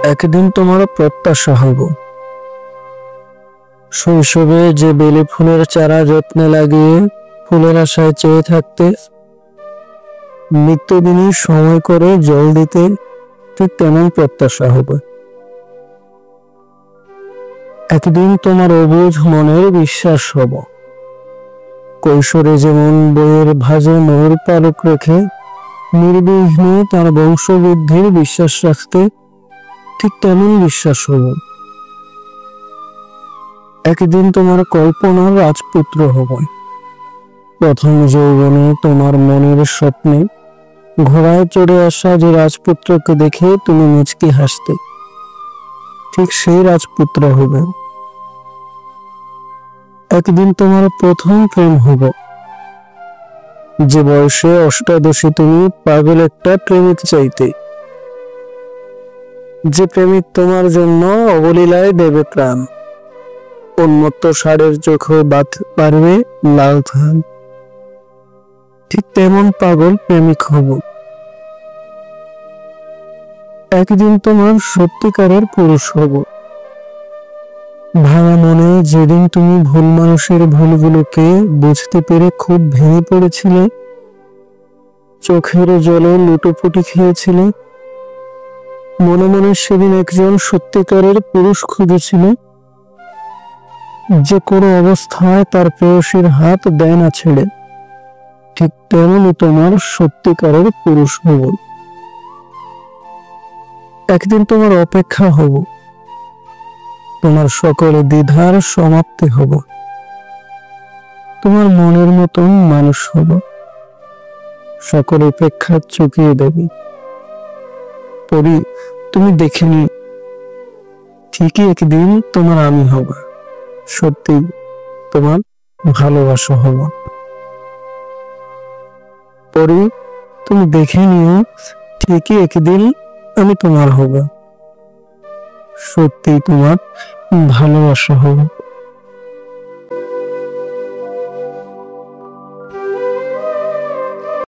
একদিন তোমার প্রত্যাশা হব। শৈশবে যে বেলি ফুলের চারা যত্নে লাগিয়ে ফুলের আশায় চেয়ে থাকতে, নিত্যদিনই সময় করে জল দিতে, ঠিক তেমন প্রত্যাশা হবে। একদিন তোমার অবুঝ মনের বিশ্বাস হব। কৈশোরে যেমন বইয়ের ভাঁজে ময়ূর পালক রেখে নির্বিঘ্নে তার বংশবৃদ্ধির বিশ্বাস রাখতে, ঠিক তেমন বিশ্বাস হব। একদিন তোমার কল্পনার রাজপুত্র হব। প্রথম যৌবনে তোমার মনের স্বপ্নে ঘোড়ায় চড়ে আসা যে রাজপুত্রকে দেখে তুমি মুচকি হাসতে, ঠিক সেই রাজপুত্র হব। একদিন তোমার প্রথম প্রেম হব। যে বয়সে অষ্টাদশী তুমি পাগল একটা প্রেমিক চাইতে, যে প্রেমিক তোমার জন্য অবলীলায় দেবে প্রাণ, উন্মত্ত ষাঁড়ের চোখে পারবে লাল ধান, ঠিক তেমন পাগল প্রেমিক হব। একদিন তোমার সত্যিকারের পুরুষ হব। ভাঙা মনে যেদিন তুমি ভুল মানুষের ভুলগুলোকে বুঝতে পেরে খুব ভেঙে পড়েছিলে, চোখের জলে লুটোপুটি খেয়েছিলে, মনে মনে সেদিন একজন সত্যিকারের পুরুষ খুঁজেছিলে, যে কোনো অবস্থায় তার প্রেয়সীর হাত দেয় না ছেড়ে, ঠিক তেমনই তোমার সত্যিকারের পুরুষ হব। একদিন তোমার অপেক্ষা হব। তোমার সকল দ্বিধার সমাপ্তি হব। তোমার মনের মতন মানুষ হব। সকল উপেক্ষা চুকিয়ে দেবে। পরি, তুমি দেখেনি, ঠিকই একদিন তোমার আমি হব। সত্যি তোমার ভালোবাসা হব। পরি, তুমি দেখে নিও, ঠিকই একদিন আমি তোমার হব। সত্যি তোমার ভালোবাসা হব।